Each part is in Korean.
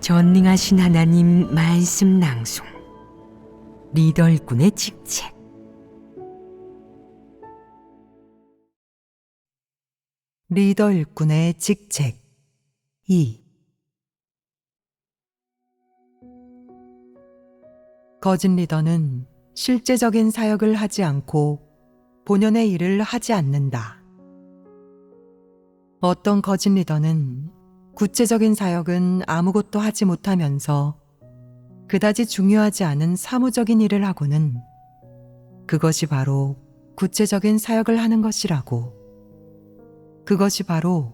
전능하신 하나님 말씀 낭송 리더 일꾼의 직책. 리더 일꾼의 직책 2. 거짓 리더는 실제적인 사역을 하지 않고 본연의 일을 하지 않는다. 어떤 거짓 리더는 구체적인 사역은 아무것도 하지 못하면서 그다지 중요하지 않은 사무적인 일을 하고는 그것이 바로 구체적인 사역을 하는 것이라고, 그것이 바로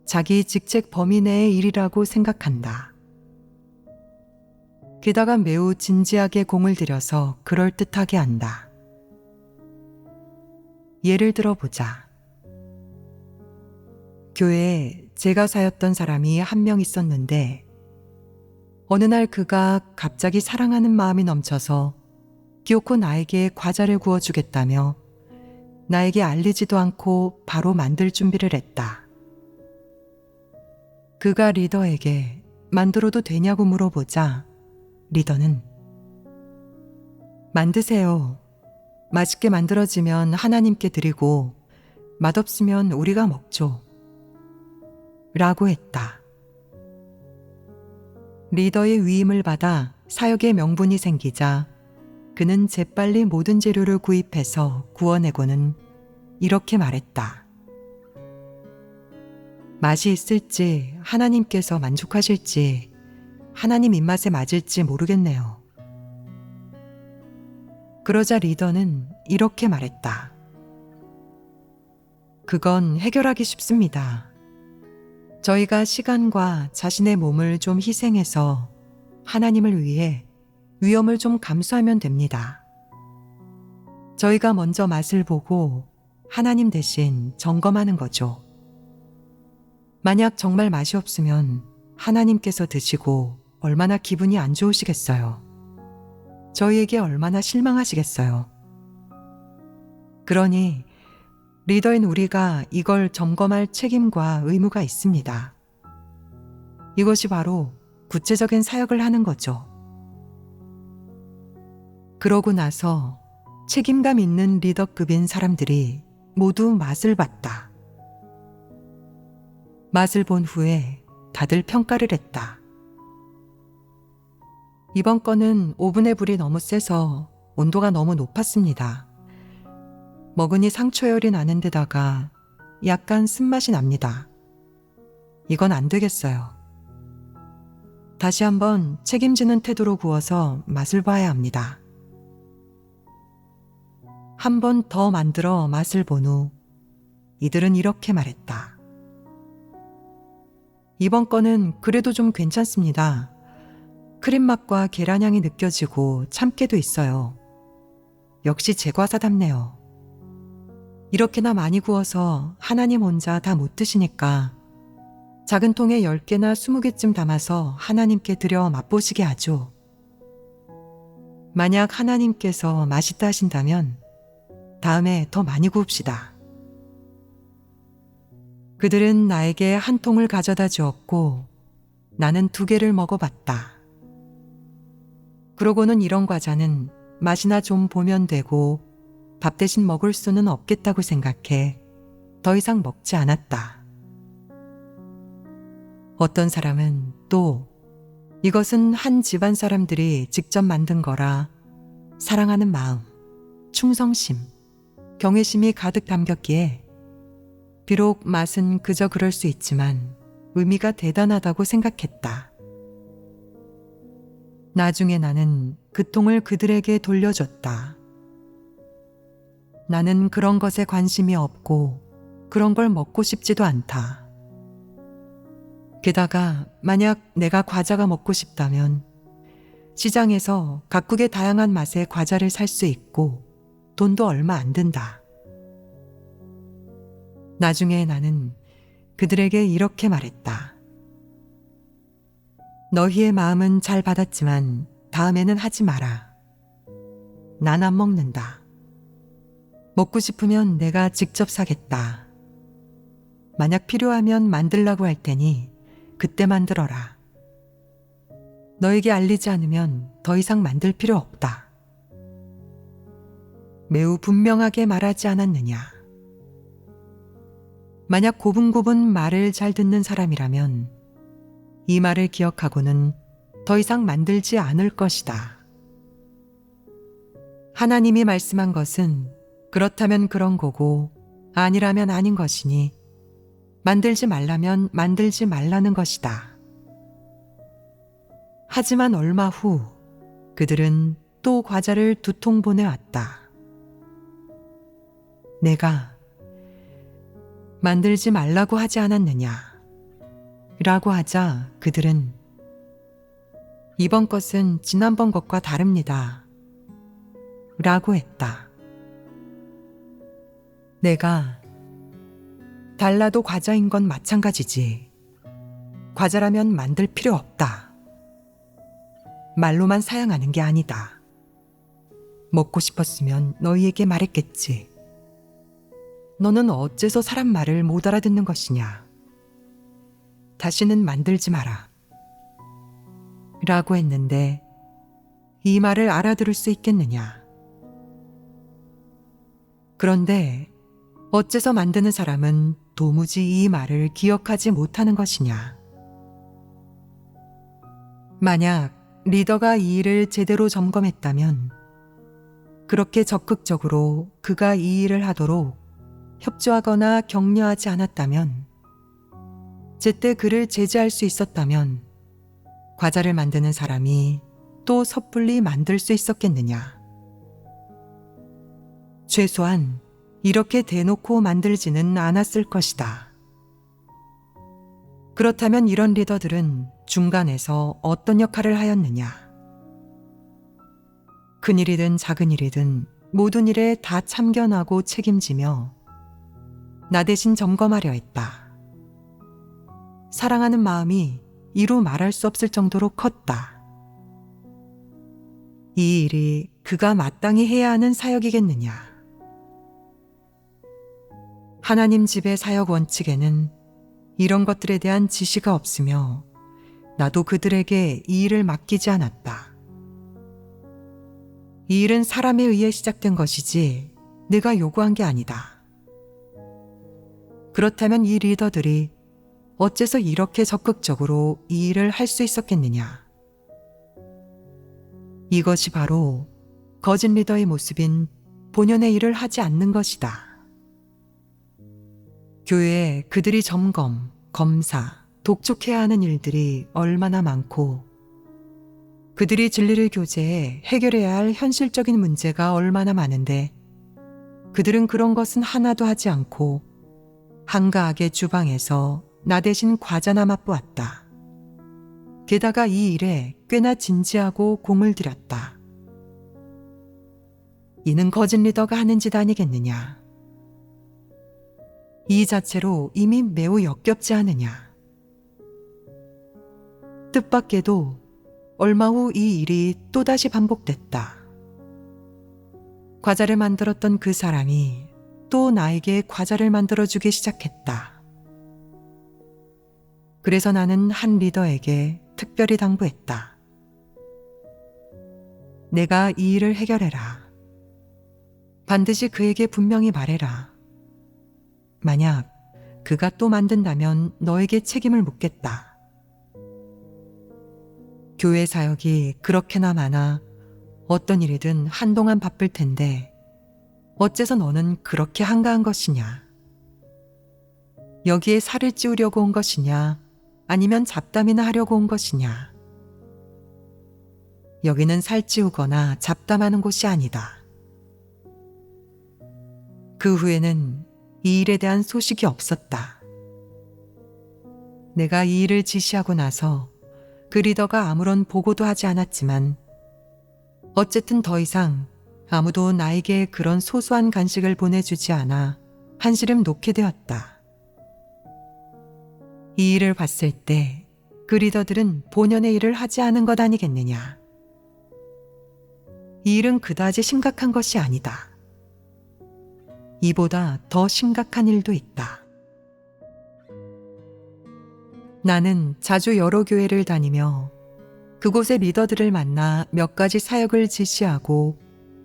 자기 직책 범위 내의 일이라고 생각한다. 게다가 매우 진지하게 공을 들여서 그럴듯하게 한다. 예를 들어보자. 교회에 제가 사였던 사람이 한 명 있었는데 어느 날 그가 갑자기 사랑하는 마음이 넘쳐서 기어코 나에게 과자를 구워주겠다며 나에게 알리지도 않고 바로 만들 준비를 했다. 그가 리더에게 만들어도 되냐고 물어보자 리더는 만드세요. 맛있게 만들어지면 하나님께 드리고 맛없으면 우리가 먹죠. 라고 했다. 리더의 위임을 받아 사역의 명분이 생기자 그는 재빨리 모든 재료를 구입해서 구워내고는 이렇게 말했다. 맛이 있을지 하나님께서 만족하실지 하나님 입맛에 맞을지 모르겠네요. 그러자 리더는 이렇게 말했다. 그건 해결하기 쉽습니다. 저희가 시간과 자신의 몸을 좀 희생해서 하나님을 위해 위험을 좀 감수하면 됩니다. 저희가 먼저 맛을 보고 하나님 대신 점검하는 거죠. 만약 정말 맛이 없으면 하나님께서 드시고 얼마나 기분이 안 좋으시겠어요. 저희에게 얼마나 실망하시겠어요. 그러니 리더인 우리가 이걸 점검할 책임과 의무가 있습니다. 이것이 바로 구체적인 사역을 하는 거죠. 그러고 나서 책임감 있는 리더급인 사람들이 모두 맛을 봤다. 맛을 본 후에 다들 평가를 했다. 이번 건은 오븐의 불이 너무 세서 온도가 너무 높았습니다. 먹으니 상초열이 나는 데다가 약간 쓴맛이 납니다. 이건 안 되겠어요. 다시 한번 책임지는 태도로 구워서 맛을 봐야 합니다. 한 번 더 만들어 맛을 본 후 이들은 이렇게 말했다. 이번 건은 그래도 좀 괜찮습니다. 크림 맛과 계란 향이 느껴지고 참깨도 있어요. 역시 제과사답네요. 이렇게나 많이 구워서 하나님 혼자 다 못 드시니까 작은 통에 10개나 20개쯤 담아서 하나님께 드려 맛보시게 하죠. 만약 하나님께서 맛있다 하신다면 다음에 더 많이 구웁시다. 그들은 나에게 한 통을 가져다 주었고 나는 2개를 먹어봤다. 그러고는 이런 과자는 맛이나 좀 보면 되고 밥 대신 먹을 수는 없겠다고 생각해 더 이상 먹지 않았다. 어떤 사람은 또 이것은 한 집안 사람들이 직접 만든 거라 사랑하는 마음, 충성심, 경외심이 가득 담겼기에 비록 맛은 그저 그럴 수 있지만 의미가 대단하다고 생각했다. 나중에 나는 그 통을 그들에게 돌려줬다. 나는 그런 것에 관심이 없고 그런 걸 먹고 싶지도 않다. 게다가 만약 내가 과자가 먹고 싶다면 시장에서 각국의 다양한 맛의 과자를 살 수 있고 돈도 얼마 안 든다. 나중에 나는 그들에게 이렇게 말했다. 너희의 마음은 잘 받았지만 다음에는 하지 마라. 난 안 먹는다. 먹고 싶으면 내가 직접 사겠다. 만약 필요하면 만들라고 할 테니 그때 만들어라. 너에게 알리지 않으면 더 이상 만들 필요 없다. 매우 분명하게 말하지 않았느냐. 만약 고분고분 말을 잘 듣는 사람이라면 이 말을 기억하고는 더 이상 만들지 않을 것이다. 하나님이 말씀한 것은 그렇다면 그런 거고 아니라면 아닌 것이니 만들지 말라면 만들지 말라는 것이다. 하지만 얼마 후 그들은 또 과자를 2통 보내왔다. 내가 만들지 말라고 하지 않았느냐 라고 하자 그들은 이번 것은 지난번 것과 다릅니다 라고 했다. 내가 달라도 과자인 건 마찬가지지. 과자라면 만들 필요 없다. 말로만 사양하는 게 아니다. 먹고 싶었으면 너희에게 말했겠지. 너는 어째서 사람 말을 못 알아듣는 것이냐. 다시는 만들지 마라. 라고 했는데 이 말을 알아들을 수 있겠느냐. 그런데 어째서 만드는 사람은 도무지 이 말을 기억하지 못하는 것이냐. 만약 리더가 이 일을 제대로 점검했다면 그렇게 적극적으로 그가 이 일을 하도록 협조하거나 격려하지 않았다면 제때 그를 제지할 수 있었다면 과자를 만드는 사람이 또 섣불리 만들 수 있었겠느냐. 최소한 이렇게 대놓고 만들지는 않았을 것이다. 그렇다면 이런 리더들은 중간에서 어떤 역할을 하였느냐? 큰 일이든 작은 일이든 모든 일에 다 참견하고 책임지며 나 대신 점검하려 했다. 사랑하는 마음이 이루 말할 수 없을 정도로 컸다. 이 일이 그가 마땅히 해야 하는 사역이겠느냐? 하나님 집의 사역 원칙에는 이런 것들에 대한 지시가 없으며 나도 그들에게 이 일을 맡기지 않았다. 이 일은 사람에 의해 시작된 것이지 내가 요구한 게 아니다. 그렇다면 이 리더들이 어째서 이렇게 적극적으로 이 일을 할 수 있었겠느냐? 이것이 바로 거짓 리더의 모습인 본연의 일을 하지 않는 것이다. 교회에 그들이 점검, 검사, 독촉해야 하는 일들이 얼마나 많고 그들이 진리를 교제해 해결해야 할 현실적인 문제가 얼마나 많은데 그들은 그런 것은 하나도 하지 않고 한가하게 주방에서 나 대신 과자나 맛보았다. 게다가 이 일에 꽤나 진지하고 공을 들였다. 이는 거짓 리더가 하는 짓 아니겠느냐. 이 자체로 이미 매우 역겹지 않으냐. 뜻밖에도 얼마 후 이 일이 또다시 반복됐다. 과자를 만들었던 그 사람이 또 나에게 과자를 만들어주기 시작했다. 그래서 나는 한 리더에게 특별히 당부했다. 내가 이 일을 해결해라. 반드시 그에게 분명히 말해라. 만약 그가 또 만든다면 너에게 책임을 묻겠다. 교회 사역이 그렇게나 많아 어떤 일이든 한동안 바쁠 텐데 어째서 너는 그렇게 한가한 것이냐? 여기에 살을 찌우려고 온 것이냐? 아니면 잡담이나 하려고 온 것이냐? 여기는 살 찌우거나 잡담하는 곳이 아니다. 그 후에는 이 일에 대한 소식이 없었다. 내가 이 일을 지시하고 나서 그 리더가 아무런 보고도 하지 않았지만 어쨌든 더 이상 아무도 나에게 그런 소소한 간식을 보내주지 않아 한시름 놓게 되었다. 이 일을 봤을 때 그 리더들은 본연의 일을 하지 않은 것 아니겠느냐. 이 일은 그다지 심각한 것이 아니다. 이보다 더 심각한 일도 있다. 나는 자주 여러 교회를 다니며 그곳의 리더들을 만나 몇 가지 사역을 지시하고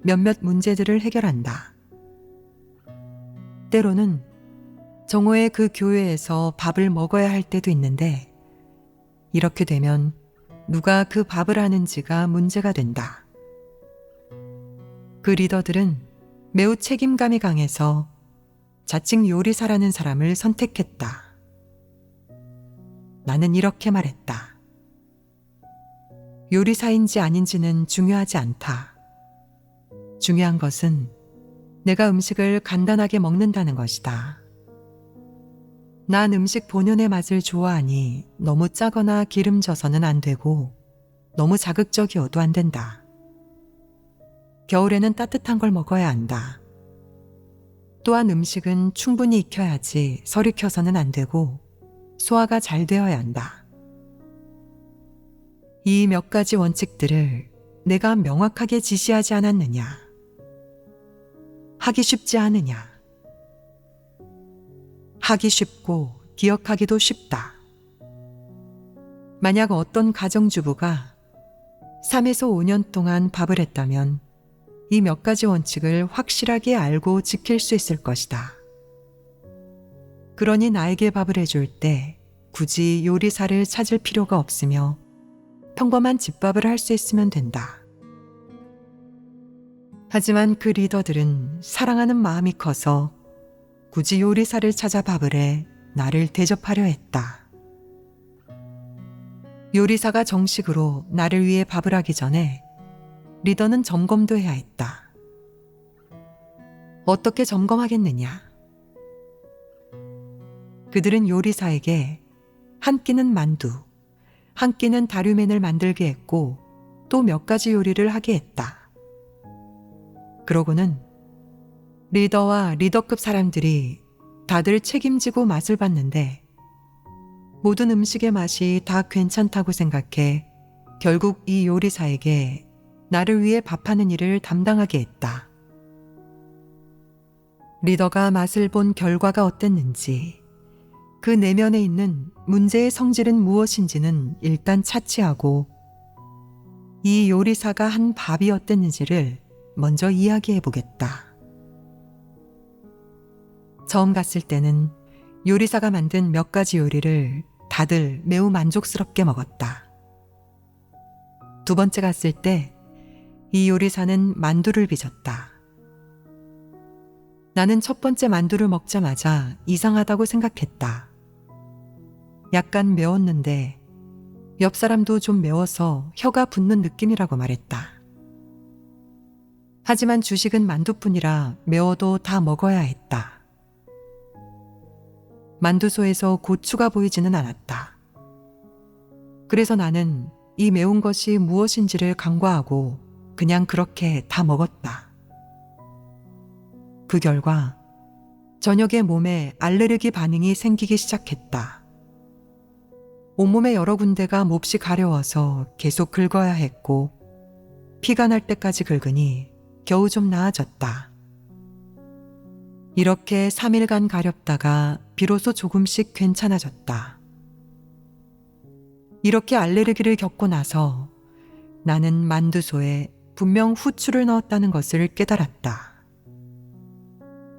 몇몇 문제들을 해결한다. 때로는 정오에 그 교회에서 밥을 먹어야 할 때도 있는데 이렇게 되면 누가 그 밥을 하는지가 문제가 된다. 그 리더들은 매우 책임감이 강해서 자칭 요리사라는 사람을 선택했다. 나는 이렇게 말했다. 요리사인지 아닌지는 중요하지 않다. 중요한 것은 내가 음식을 간단하게 먹는다는 것이다. 난 음식 본연의 맛을 좋아하니 너무 짜거나 기름져서는 안 되고 너무 자극적이어도 안 된다. 겨울에는 따뜻한 걸 먹어야 한다. 또한 음식은 충분히 익혀야지 설익혀서는 안 되고 소화가 잘 되어야 한다. 이 몇 가지 원칙들을 내가 명확하게 지시하지 않았느냐? 하기 쉽지 않으냐? 하기 쉽고 기억하기도 쉽다. 만약 어떤 가정주부가 3에서 5년 동안 밥을 했다면 이 몇 가지 원칙을 확실하게 알고 지킬 수 있을 것이다. 그러니 나에게 밥을 해줄 때 굳이 요리사를 찾을 필요가 없으며 평범한 집밥을 할 수 있으면 된다. 하지만 그 리더들은 사랑하는 마음이 커서 굳이 요리사를 찾아 밥을 해 나를 대접하려 했다. 요리사가 정식으로 나를 위해 밥을 하기 전에 리더는 점검도 해야 했다. 어떻게 점검하겠느냐? 그들은 요리사에게 한 끼는 만두, 한 끼는 다류멘을 만들게 했고 또 몇 가지 요리를 하게 했다. 그러고는 리더와 리더급 사람들이 다들 책임지고 맛을 봤는데 모든 음식의 맛이 다 괜찮다고 생각해 결국 이 요리사에게 나를 위해 밥하는 일을 담당하게 했다. 리더가 맛을 본 결과가 어땠는지, 그 내면에 있는 문제의 성질은 무엇인지는 일단 차치하고 이 요리사가 한 밥이 어땠는지를 먼저 이야기해 보겠다. 처음 갔을 때는 요리사가 만든 몇 가지 요리를 다들 매우 만족스럽게 먹었다. 두 번째 갔을 때 이 요리사는 만두를 빚었다. 나는 첫 번째 만두를 먹자마자 이상하다고 생각했다. 약간 매웠는데 옆 사람도 좀 매워서 혀가 붓는 느낌이라고 말했다. 하지만 주식은 만두뿐이라 매워도 다 먹어야 했다. 만두소에서 고추가 보이지는 않았다. 그래서 나는 이 매운 것이 무엇인지를 간과하고 그냥 그렇게 다 먹었다. 그 결과 저녁에 몸에 알레르기 반응이 생기기 시작했다. 온몸의 여러 군데가 몹시 가려워서 계속 긁어야 했고 피가 날 때까지 긁으니 겨우 좀 나아졌다. 이렇게 3일간 가렵다가 비로소 조금씩 괜찮아졌다. 이렇게 알레르기를 겪고 나서 나는 만두소에 분명 후추를 넣었다는 것을 깨달았다.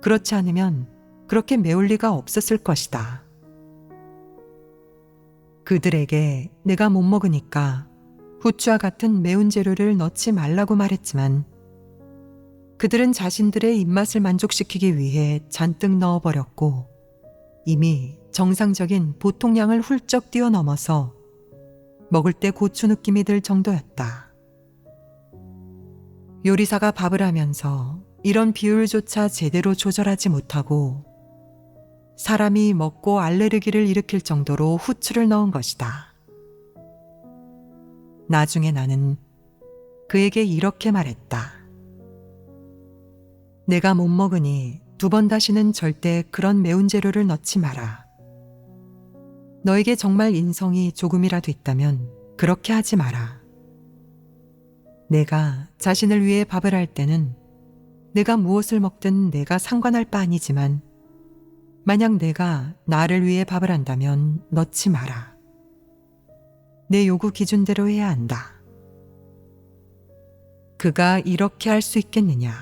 그렇지 않으면 그렇게 매울 리가 없었을 것이다. 그들에게 내가 못 먹으니까 후추와 같은 매운 재료를 넣지 말라고 말했지만 그들은 자신들의 입맛을 만족시키기 위해 잔뜩 넣어버렸고 이미 정상적인 보통량을 훌쩍 뛰어넘어서 먹을 때 고추 느낌이 들 정도였다. 요리사가 밥을 하면서 이런 비율조차 제대로 조절하지 못하고 사람이 먹고 알레르기를 일으킬 정도로 후추를 넣은 것이다. 나중에 나는 그에게 이렇게 말했다. 내가 못 먹으니 두 번 다시는 절대 그런 매운 재료를 넣지 마라. 너에게 정말 인성이 조금이라도 있다면 그렇게 하지 마라. 내가 자신을 위해 밥을 할 때는 내가 무엇을 먹든 내가 상관할 바 아니지만 만약 내가 나를 위해 밥을 한다면 넣지 마라. 내 요구 기준대로 해야 한다. 그가 이렇게 할 수 있겠느냐?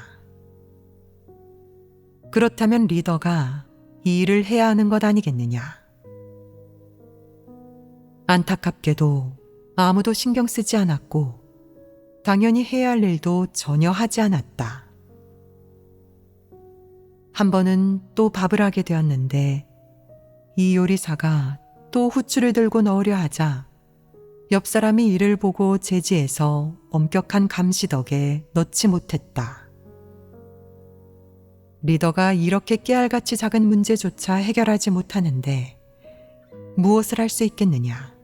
그렇다면 리더가 이 일을 해야 하는 것 아니겠느냐? 안타깝게도 아무도 신경 쓰지 않았고 당연히 해야 할 일도 전혀 하지 않았다. 한 번은 또 밥을 하게 되었는데 이 요리사가 또 후추를 들고 넣으려 하자 옆 사람이 이를 보고 제지해서 엄격한 감시 덕에 넣지 못했다. 리더가 이렇게 깨알같이 작은 문제조차 해결하지 못하는데 무엇을 할 수 있겠느냐?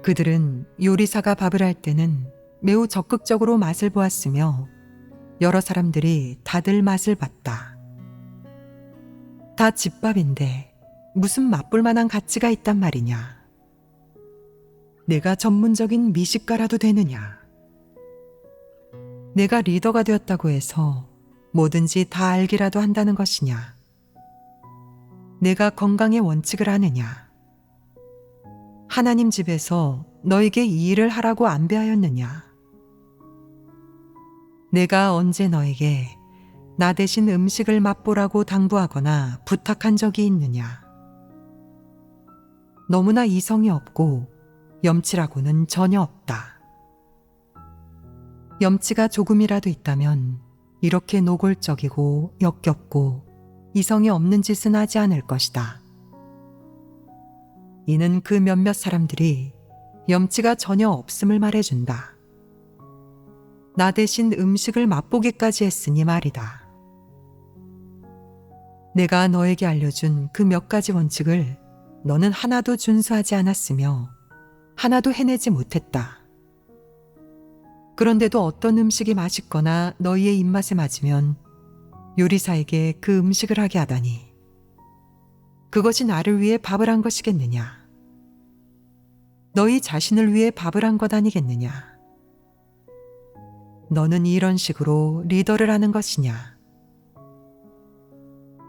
그들은 요리사가 밥을 할 때는 매우 적극적으로 맛을 보았으며 여러 사람들이 다들 맛을 봤다. 다 집밥인데 무슨 맛볼 만한 가치가 있단 말이냐? 내가 전문적인 미식가라도 되느냐? 내가 리더가 되었다고 해서 뭐든지 다 알기라도 한다는 것이냐? 내가 건강의 원칙을 아느냐? 하나님 집에서 너에게 이 일을 하라고 안 배하였느냐? 내가 언제 너에게 나 대신 음식을 맛보라고 당부하거나 부탁한 적이 있느냐? 너무나 이성이 없고 염치라고는 전혀 없다. 염치가 조금이라도 있다면 이렇게 노골적이고 역겹고 이성이 없는 짓은 하지 않을 것이다. 이는 그 몇몇 사람들이 염치가 전혀 없음을 말해준다. 나 대신 음식을 맛보기까지 했으니 말이다. 내가 너에게 알려준 그 몇 가지 원칙을 너는 하나도 준수하지 않았으며 하나도 해내지 못했다. 그런데도 어떤 음식이 맛있거나 너희의 입맛에 맞으면 요리사에게 그 음식을 하게 하다니 그것이 나를 위해 밥을 한 것이겠느냐? 너희 자신을 위해 밥을 한 것 아니겠느냐? 너는 이런 식으로 리더를 하는 것이냐?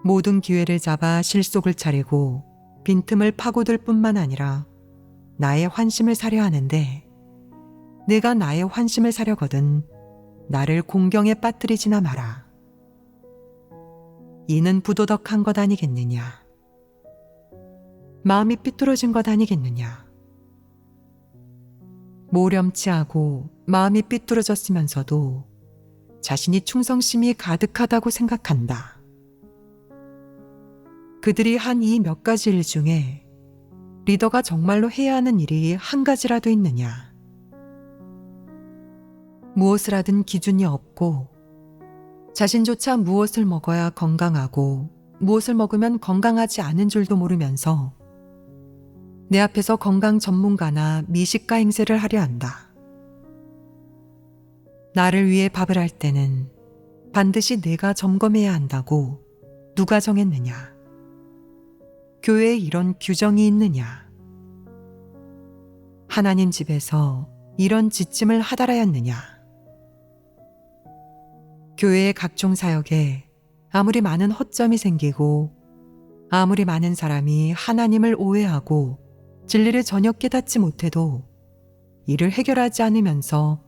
모든 기회를 잡아 실속을 차리고 빈틈을 파고들 뿐만 아니라 나의 환심을 사려 하는데 내가 나의 환심을 사려거든 나를 공경에 빠뜨리지나 마라. 이는 부도덕한 것 아니겠느냐? 마음이 삐뚤어진 것 아니겠느냐? 모렴치하고 마음이 삐뚤어졌으면서도 자신이 충성심이 가득하다고 생각한다. 그들이 한 이 몇 가지 일 중에 리더가 정말로 해야 하는 일이 한 가지라도 있느냐? 무엇을 하든 기준이 없고 자신조차 무엇을 먹어야 건강하고 무엇을 먹으면 건강하지 않은 줄도 모르면서 내 앞에서 건강 전문가나 미식가 행세를 하려 한다. 나를 위해 밥을 할 때는 반드시 내가 점검해야 한다고 누가 정했느냐? 교회에 이런 규정이 있느냐? 하나님 집에서 이런 지침을 하달하였느냐? 교회의 각종 사역에 아무리 많은 허점이 생기고 아무리 많은 사람이 하나님을 오해하고 진리를 전혀 깨닫지 못해도 이를 해결하지 않으면서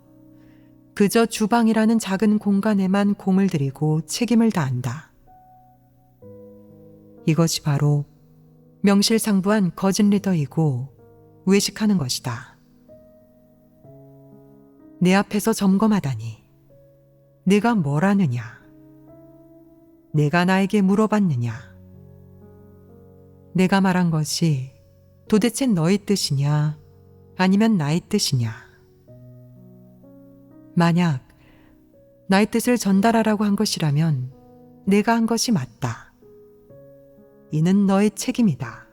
그저 주방이라는 작은 공간에만 공을 들이고 책임을 다한다. 이것이 바로 명실상부한 거짓 리더이고 외식하는 것이다. 내 앞에서 점검하다니 내가 뭘 아느냐? 내가 나에게 물어봤느냐? 내가 말한 것이 도대체 너의 뜻이냐 아니면 나의 뜻이냐? 만약 나의 뜻을 전달하라고 한 것이라면 내가 한 것이 맞다. 이는 너의 책임이다.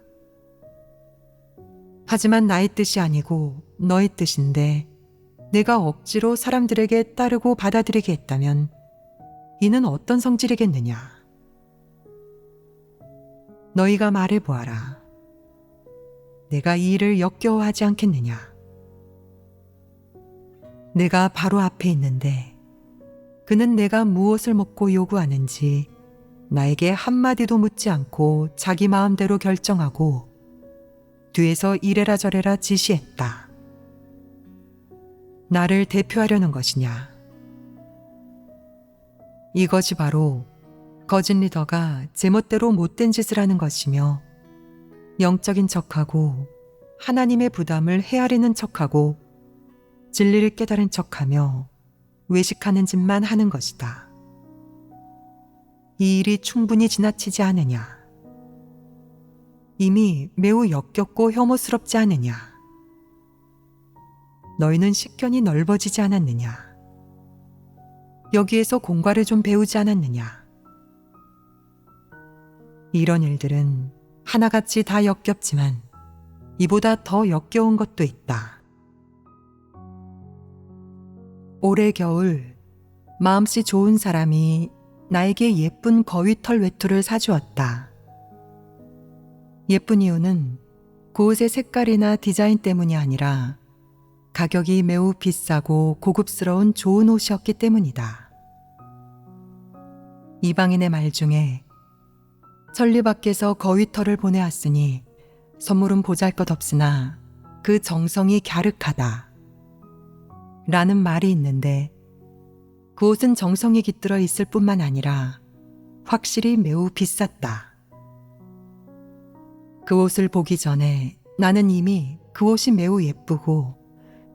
하지만 나의 뜻이 아니고 너의 뜻인데 내가 억지로 사람들에게 따르고 받아들이게 했다면 이는 어떤 성질이겠느냐? 너희가 말해보아라. 내가 이 일을 역겨워하지 않겠느냐? 내가 바로 앞에 있는데 그는 내가 무엇을 먹고 요구하는지 나에게 한마디도 묻지 않고 자기 마음대로 결정하고 뒤에서 이래라 저래라 지시했다. 나를 대표하려는 것이냐? 이것이 바로 거짓 리더가 제멋대로 못된 짓을 하는 것이며 영적인 척하고 하나님의 부담을 헤아리는 척하고 진리를 깨달은 척하며 외식하는 짓만 하는 것이다. 이 일이 충분히 지나치지 않으냐? 이미 매우 역겹고 혐오스럽지 않으냐? 너희는 식견이 넓어지지 않았느냐? 여기에서 공과를 좀 배우지 않았느냐? 이런 일들은 하나같이 다 역겹지만 이보다 더 역겨운 것도 있다. 올해 겨울 마음씨 좋은 사람이 나에게 예쁜 거위털 외투를 사주었다. 예쁜 이유는 그 옷의 색깔이나 디자인 때문이 아니라 가격이 매우 비싸고 고급스러운 좋은 옷이었기 때문이다. 이방인의 말 중에 천리 밖에서 거위털을 보내왔으니 선물은 보잘것없으나 그 정성이 갸륵하다 라는 말이 있는데 그 옷은 정성이 깃들어 있을 뿐만 아니라 확실히 매우 비쌌다. 그 옷을 보기 전에 나는 이미 그 옷이 매우 예쁘고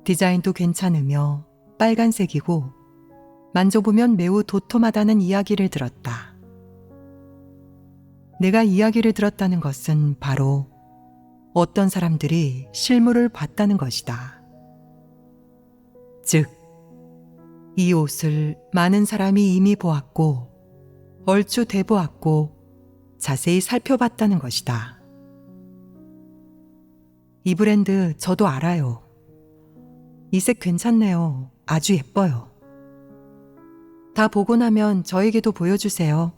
디자인도 괜찮으며 빨간색이고 만져보면 매우 도톰하다는 이야기를 들었다. 내가 이야기를 들었다는 것은 바로 어떤 사람들이 실물을 봤다는 것이다. 즉, 이 옷을 많은 사람이 이미 보았고 얼추 대보았고 자세히 살펴봤다는 것이다. 이 브랜드 저도 알아요. 이 색 괜찮네요. 아주 예뻐요. 다 보고 나면 저에게도 보여주세요.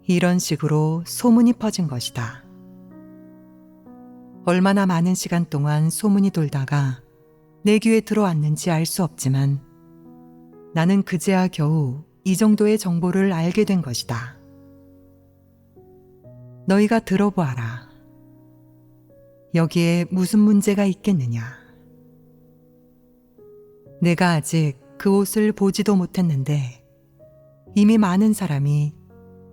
이런 식으로 소문이 퍼진 것이다. 얼마나 많은 시간 동안 소문이 돌다가 내 귀에 들어왔는지 알 수 없지만 나는 그제야 겨우 이 정도의 정보를 알게 된 것이다. 너희가 들어보아라. 여기에 무슨 문제가 있겠느냐? 내가 아직 그 옷을 보지도 못했는데 이미 많은 사람이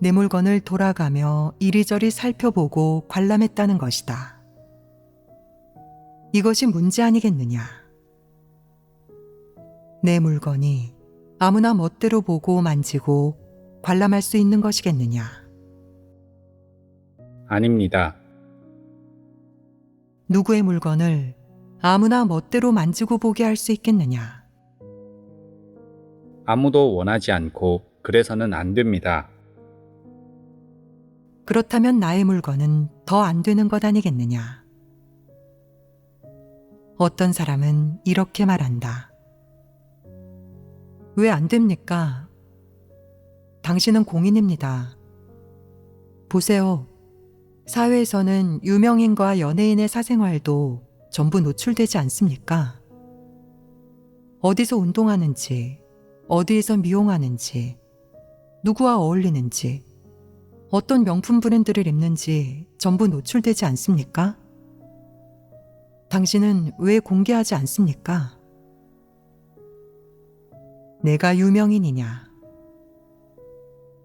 내 물건을 돌아가며 이리저리 살펴보고 관람했다는 것이다. 이것이 문제 아니겠느냐? 내 물건이 아무나 멋대로 보고 만지고 관람할 수 있는 것이겠느냐? 아닙니다. 누구의 물건을 아무나 멋대로 만지고 보게 할 수 있겠느냐? 아무도 원하지 않고 그래서는 안 됩니다. 그렇다면 나의 물건은 더 안 되는 것 아니겠느냐? 어떤 사람은 이렇게 말한다. 왜 안 됩니까? 당신은 공인입니다. 보세요. 사회에서는 유명인과 연예인의 사생활도 전부 노출되지 않습니까? 어디서 운동하는지, 어디에서 미용하는지, 누구와 어울리는지, 어떤 명품 브랜드를 입는지 전부 노출되지 않습니까? 당신은 왜 공개하지 않습니까? 내가 유명인이냐?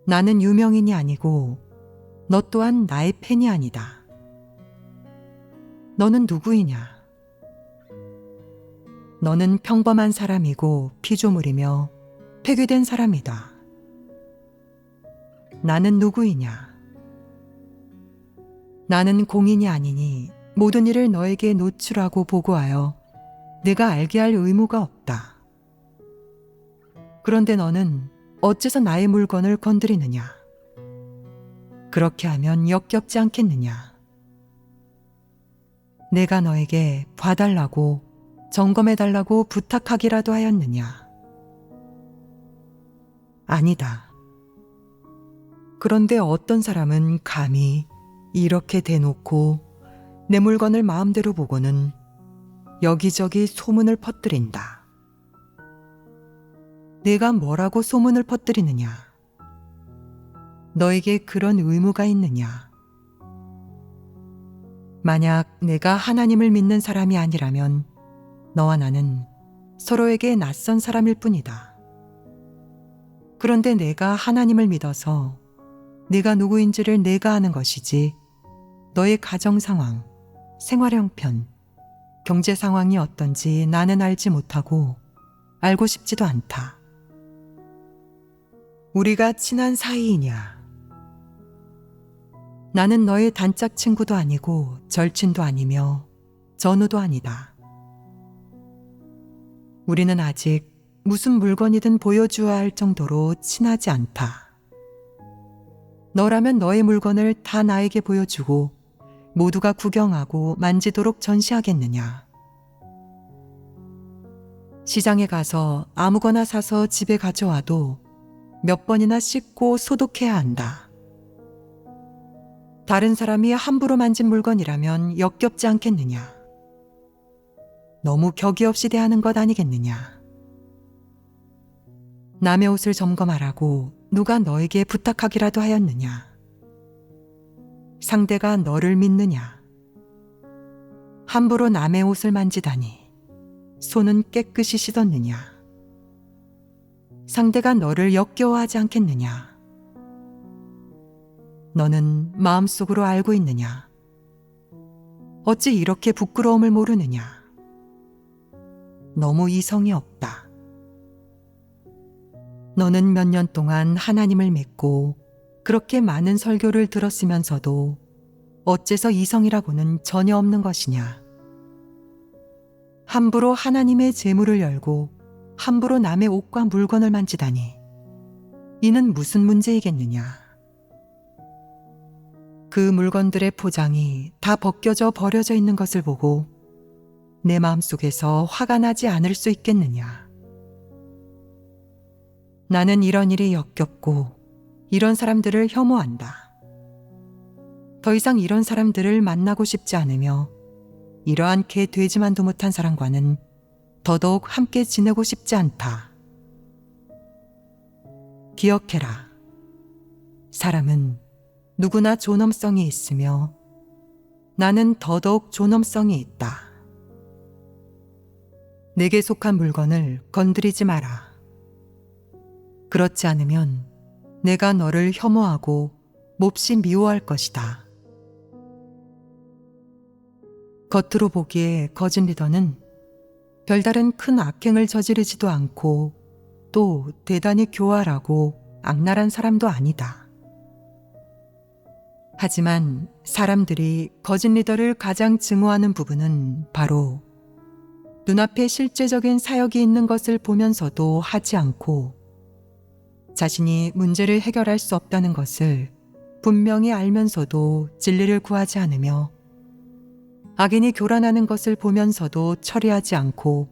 나는 유명인이 아니고 너 또한 나의 팬이 아니다. 너는 누구이냐? 너는 평범한 사람이고 피조물이며 폐괴된 사람이다. 나는 누구이냐? 나는 공인이 아니니 모든 일을 너에게 노출하고 보고하여 내가 알게 할 의무가 없다. 그런데 너는 어째서 나의 물건을 건드리느냐? 그렇게 하면 역겹지 않겠느냐? 내가 너에게 봐달라고 점검해달라고 부탁하기라도 하였느냐? 아니다. 그런데 어떤 사람은 감히 이렇게 대놓고 내 물건을 마음대로 보고는 여기저기 소문을 퍼뜨린다. 내가 뭐라고 소문을 퍼뜨리느냐? 너에게 그런 의무가 있느냐? 만약 내가 하나님을 믿는 사람이 아니라면 너와 나는 서로에게 낯선 사람일 뿐이다. 그런데 내가 하나님을 믿어서 네가 누구인지를 내가 아는 것이지 너의 가정 상황, 생활 형편, 경제 상황이 어떤지 나는 알지 못하고 알고 싶지도 않다. 우리가 친한 사이이냐? 나는 너의 단짝 친구도 아니고 절친도 아니며 전우도 아니다. 우리는 아직 무슨 물건이든 보여주어야 할 정도로 친하지 않다. 너라면 너의 물건을 다 나에게 보여주고 모두가 구경하고 만지도록 전시하겠느냐? 시장에 가서 아무거나 사서 집에 가져와도 몇 번이나 씻고 소독해야 한다. 다른 사람이 함부로 만진 물건이라면 역겹지 않겠느냐? 너무 격이 없이 대하는 것 아니겠느냐? 남의 옷을 점검하라고 누가 너에게 부탁하기라도 하였느냐? 상대가 너를 믿느냐? 함부로 남의 옷을 만지다니 손은 깨끗이 씻었느냐? 상대가 너를 역겨워하지 않겠느냐? 너는 마음속으로 알고 있느냐? 어찌 이렇게 부끄러움을 모르느냐? 너무 이성이 없다. 너는 몇 년 동안 하나님을 믿고 그렇게 많은 설교를 들었으면서도 어째서 이성이라고는 전혀 없는 것이냐? 함부로 하나님의 재물을 열고 함부로 남의 옷과 물건을 만지다니 이는 무슨 문제이겠느냐? 그 물건들의 포장이 다 벗겨져 버려져 있는 것을 보고 내 마음속에서 화가 나지 않을 수 있겠느냐? 나는 이런 일이 역겹고 이런 사람들을 혐오한다. 더 이상 이런 사람들을 만나고 싶지 않으며 이러한 개 되지만도 못한 사람과는 더더욱 함께 지내고 싶지 않다. 기억해라. 사람은 누구나 존엄성이 있으며 나는 더더욱 존엄성이 있다. 내게 속한 물건을 건드리지 마라. 그렇지 않으면 내가 너를 혐오하고 몹시 미워할 것이다. 겉으로 보기에 거짓 리더는 별다른 큰 악행을 저지르지도 않고 또 대단히 교활하고 악랄한 사람도 아니다. 하지만 사람들이 거짓 리더를 가장 증오하는 부분은 바로 눈앞에 실제적인 사역이 있는 것을 보면서도 하지 않고 자신이 문제를 해결할 수 없다는 것을 분명히 알면서도 진리를 구하지 않으며 악인이 교란하는 것을 보면서도 처리하지 않고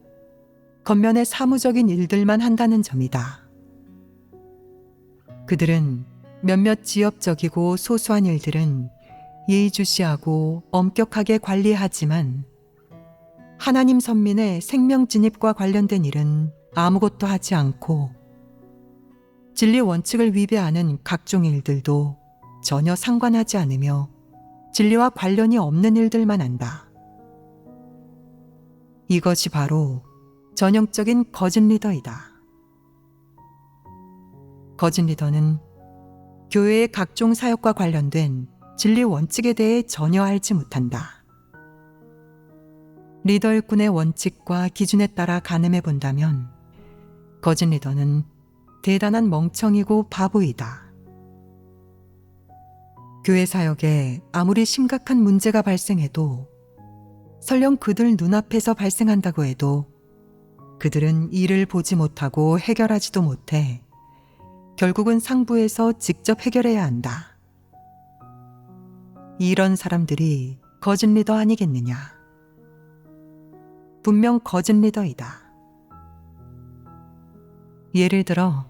겉면에 사무적인 일들만 한다는 점이다. 그들은 몇몇 지엽적이고 소소한 일들은 예의주시하고 엄격하게 관리하지만 하나님 선민의 생명 진입과 관련된 일은 아무것도 하지 않고 진리 원칙을 위배하는 각종 일들도 전혀 상관하지 않으며 진리와 관련이 없는 일들만 한다. 이것이 바로 전형적인 거짓 리더이다. 거짓 리더는 교회의 각종 사역과 관련된 진리 원칙에 대해 전혀 알지 못한다. 리더 일꾼의 원칙과 기준에 따라 가늠해 본다면 거짓 리더는 대단한 멍청이고 바보이다. 교회 사역에 아무리 심각한 문제가 발생해도 설령 그들 눈앞에서 발생한다고 해도 그들은 이를 보지 못하고 해결하지도 못해 결국은 상부에서 직접 해결해야 한다. 이런 사람들이 거짓 리더 아니겠느냐? 분명 거짓 리더이다. 예를 들어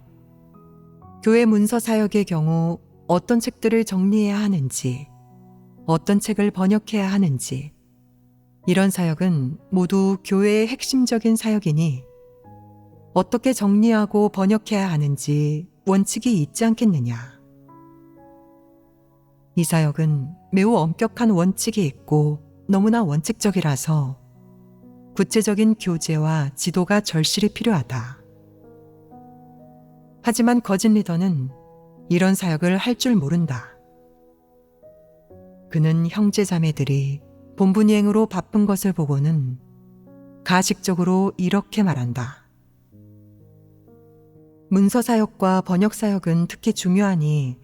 교회 문서 사역의 경우 어떤 책들을 정리해야 하는지, 어떤 책을 번역해야 하는지, 이런 사역은 모두 교회의 핵심적인 사역이니 어떻게 정리하고 번역해야 하는지 원칙이 있지 않겠느냐. 이 사역은 매우 엄격한 원칙이 있고 너무나 원칙적이라서 구체적인 교재와 지도가 절실히 필요하다. 하지만 거짓 리더는 이런 사역을 할 줄 모른다. 그는 형제 자매들이 본분이행으로 바쁜 것을 보고는 가식적으로 이렇게 말한다. 문서 사역과 번역 사역은 특히 중요하니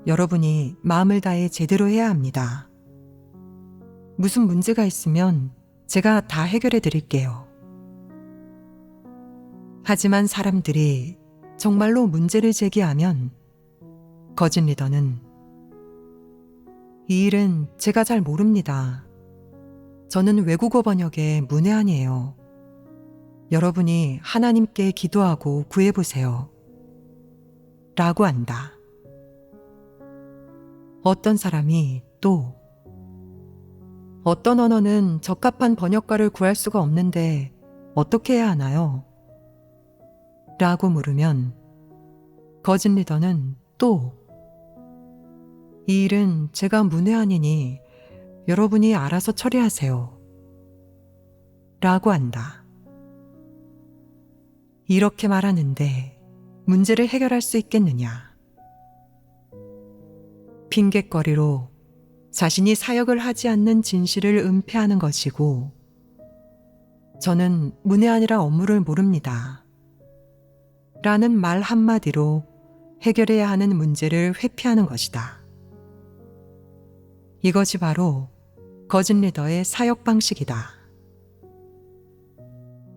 여러분이 마음을 다해 제대로 해야 합니다. 무슨 문제가 있으면 제가 다 해결해 드릴게요. 하지만 사람들이 정말로 문제를 제기하면 거짓 리더는 이 일은 제가 잘 모릅니다. 저는 외국어 번역에 문외한이에요. 여러분이 하나님께 기도하고 구해보세요. 라고 한다. 어떤 사람이 또 어떤 언어는 적합한 번역가를 구할 수가 없는데 어떻게 해야 하나요? 라고 물으면 거짓 리더는 또 이 일은 제가 문외한이니 여러분이 알아서 처리하세요. 라고 한다. 이렇게 말하는데 문제를 해결할 수 있겠느냐? 핑곗거리로 자신이 사역을 하지 않는 진실을 은폐하는 것이고, 저는 문외한이라 업무를 모릅니다. 라는 말 한마디로 해결해야 하는 문제를 회피하는 것이다. 이것이 바로 거짓 리더의 사역 방식이다.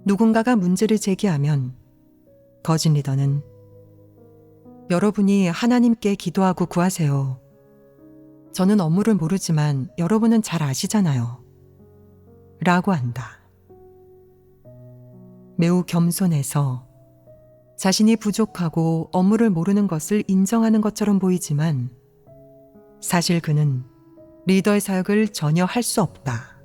누군가가 문제를 제기하면 거짓 리더는 여러분이 하나님께 기도하고 구하세요. 저는 업무를 모르지만 여러분은 잘 아시잖아요. 라고 한다. 매우 겸손해서 자신이 부족하고 업무를 모르는 것을 인정하는 것처럼 보이지만 사실 그는 리더의 사역을 전혀 할 수 없다.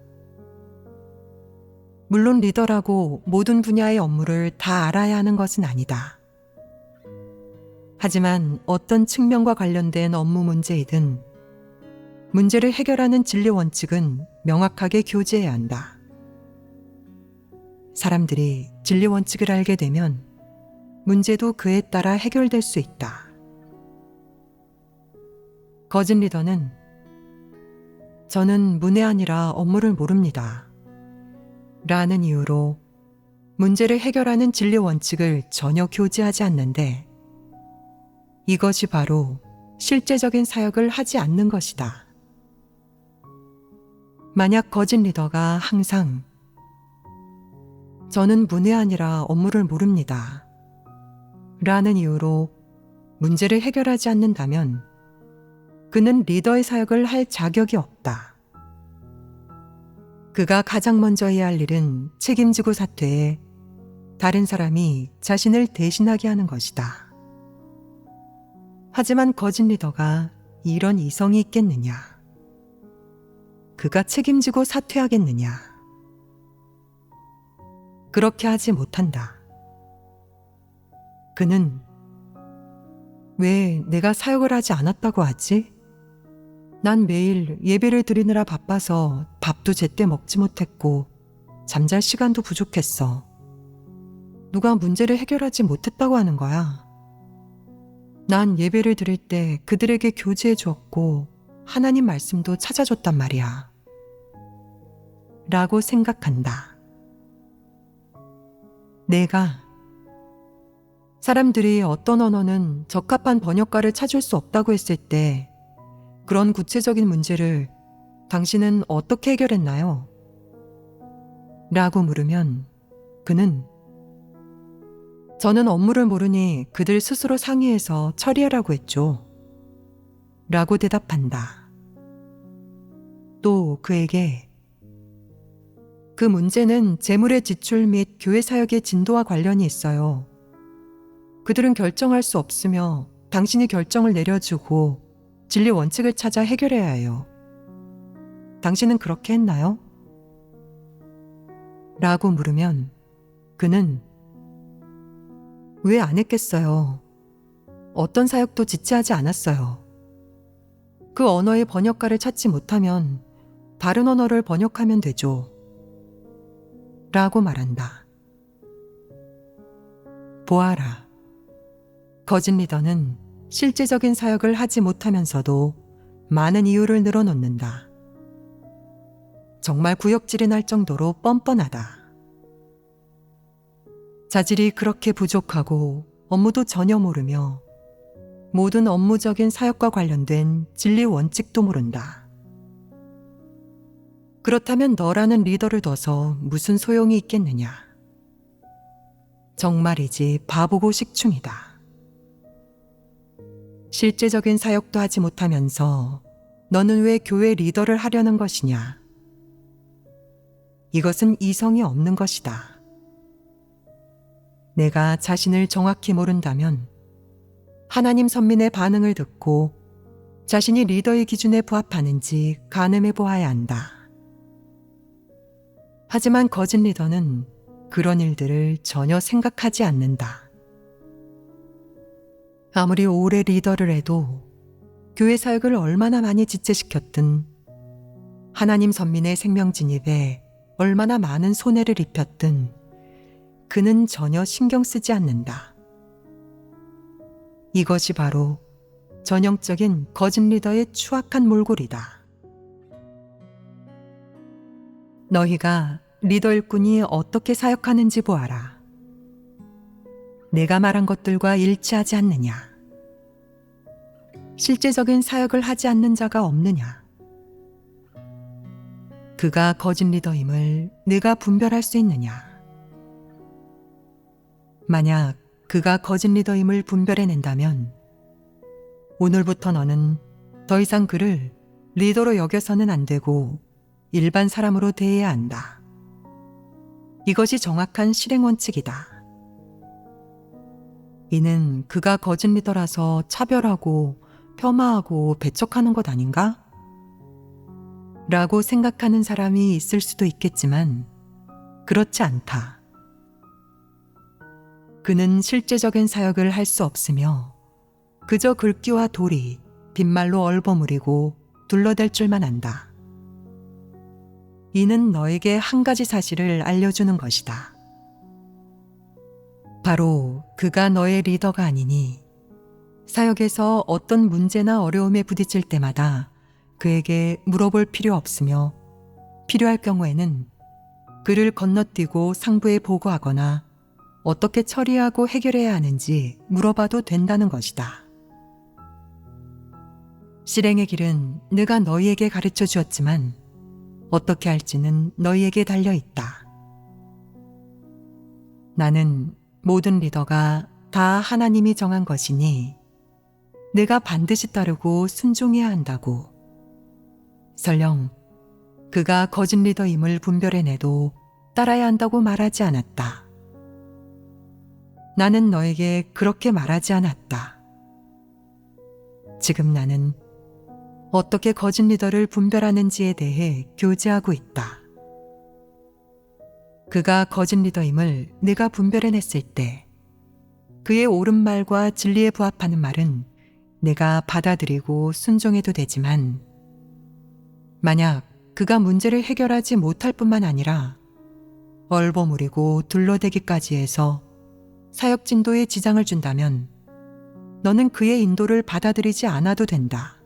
물론 리더라고 모든 분야의 업무를 다 알아야 하는 것은 아니다. 하지만 어떤 측면과 관련된 업무 문제이든 문제를 해결하는 진리 원칙은 명확하게 교제해야 한다. 사람들이 진리 원칙을 알게 되면 문제도 그에 따라 해결될 수 있다. 거짓 리더는 저는 문외한이라 업무를 모릅니다. 라는 이유로 문제를 해결하는 진리 원칙을 전혀 교제하지 않는데 이것이 바로 실제적인 사역을 하지 않는 것이다. 만약 거짓 리더가 항상 저는 문외한이라 업무를 모릅니다. 라는 이유로 문제를 해결하지 않는다면 그는 리더의 사역을 할 자격이 없다. 그가 가장 먼저 해야 할 일은 책임지고 사퇴해 다른 사람이 자신을 대신하게 하는 것이다. 하지만 거짓 리더가 이런 이성이 있겠느냐? 그가 책임지고 사퇴하겠느냐? 그렇게 하지 못한다. 그는 왜 내가 사역을 하지 않았다고 하지? 난 매일 예배를 드리느라 바빠서 밥도 제때 먹지 못했고 잠잘 시간도 부족했어. 누가 문제를 해결하지 못했다고 하는 거야. 난 예배를 드릴 때 그들에게 교제해 주었고 하나님 말씀도 찾아줬단 말이야. 라고 생각한다. 내가 사람들이 어떤 언어는 적합한 번역가를 찾을 수 없다고 했을 때 그런 구체적인 문제를 당신은 어떻게 해결했나요? 라고 물으면 그는 저는 업무를 모르니 그들 스스로 상의해서 처리하라고 했죠. 라고 대답한다. 또 그에게 그 문제는 재물의 지출 및 교회 사역의 진도와 관련이 있어요. 그들은 결정할 수 없으며 당신이 결정을 내려주고 진리 원칙을 찾아 해결해야 해요. 당신은 그렇게 했나요? 라고 물으면 그는 왜 안 했겠어요? 어떤 사역도 지체하지 않았어요. 그 언어의 번역가를 찾지 못하면 다른 언어를 번역하면 되죠. 라고 말한다. 보아라. 거짓 리더는 실제적인 사역을 하지 못하면서도 많은 이유를 늘어놓는다. 정말 구역질이 날 정도로 뻔뻔하다. 자질이 그렇게 부족하고 업무도 전혀 모르며 모든 업무적인 사역과 관련된 진리 원칙도 모른다. 그렇다면 너라는 리더를 둬서 무슨 소용이 있겠느냐? 정말이지 바보고 식충이다. 실제적인 사역도 하지 못하면서 너는 왜 교회 리더를 하려는 것이냐? 이것은 이성이 없는 것이다. 내가 자신을 정확히 모른다면 하나님 선민의 반응을 듣고 자신이 리더의 기준에 부합하는지 가늠해 보아야 한다. 하지만 거짓 리더는 그런 일들을 전혀 생각하지 않는다. 아무리 오래 리더를 해도 교회 사역을 얼마나 많이 지체시켰든 하나님 선민의 생명 진입에 얼마나 많은 손해를 입혔든 그는 전혀 신경 쓰지 않는다. 이것이 바로 전형적인 거짓 리더의 추악한 몰골이다. 너희가 리더 일꾼이 어떻게 사역하는지 보아라. 내가 말한 것들과 일치하지 않느냐? 실제적인 사역을 하지 않는 자가 없느냐? 그가 거짓 리더임을 내가 분별할 수 있느냐? 만약 그가 거짓 리더임을 분별해낸다면 오늘부터 너는 더 이상 그를 리더로 여겨서는 안 되고 일반 사람으로 대해야 한다. 이것이 정확한 실행 원칙이다. 이는 그가 거짓 리더라서 차별하고 폄하하고 배척하는 것 아닌가? 라고 생각하는 사람이 있을 수도 있겠지만 그렇지 않다. 그는 실제적인 사역을 할 수 없으며 그저 글귀와 도리, 빈말로 얼버무리고 둘러댈 줄만 안다. 이는 너에게 한 가지 사실을 알려주는 것이다. 바로 그가 너의 리더가 아니니 사역에서 어떤 문제나 어려움에 부딪힐 때마다 그에게 물어볼 필요 없으며 필요할 경우에는 그를 건너뛰고 상부에 보고하거나 어떻게 처리하고 해결해야 하는지 물어봐도 된다는 것이다. 실행의 길은 내가 너희에게 가르쳐 주었지만 어떻게 할지는 너희에게 달려 있다. 나는 모든 리더가 다 하나님이 정한 것이니 내가 반드시 따르고 순종해야 한다고. 설령 그가 거짓 리더임을 분별해내도 따라야 한다고 말하지 않았다. 나는 너에게 그렇게 말하지 않았다. 지금 나는 어떻게 거짓 리더를 분별하는지에 대해 교제하고 있다. 그가 거짓 리더임을 내가 분별해냈을 때 그의 옳은 말과 진리에 부합하는 말은 내가 받아들이고 순종해도 되지만 만약 그가 문제를 해결하지 못할 뿐만 아니라 얼버무리고 둘러대기까지 해서 사역 진도에 지장을 준다면 너는 그의 인도를 받아들이지 않아도 된다.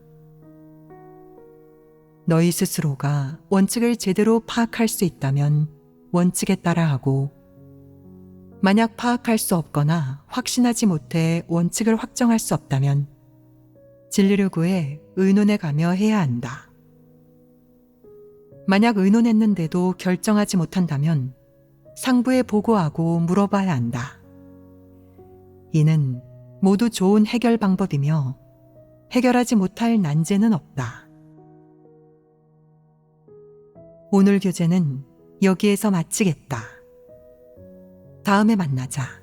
너희 스스로가 원칙을 제대로 파악할 수 있다면 원칙에 따라 하고 만약 파악할 수 없거나 확신하지 못해 원칙을 확정할 수 없다면 진리를 구해 의논해 가며 해야 한다. 만약 의논했는데도 결정하지 못한다면 상부에 보고하고 물어봐야 한다. 이는 모두 좋은 해결 방법이며 해결하지 못할 난제는 없다. 오늘 교재는 여기에서 마치겠다. 다음에 만나자.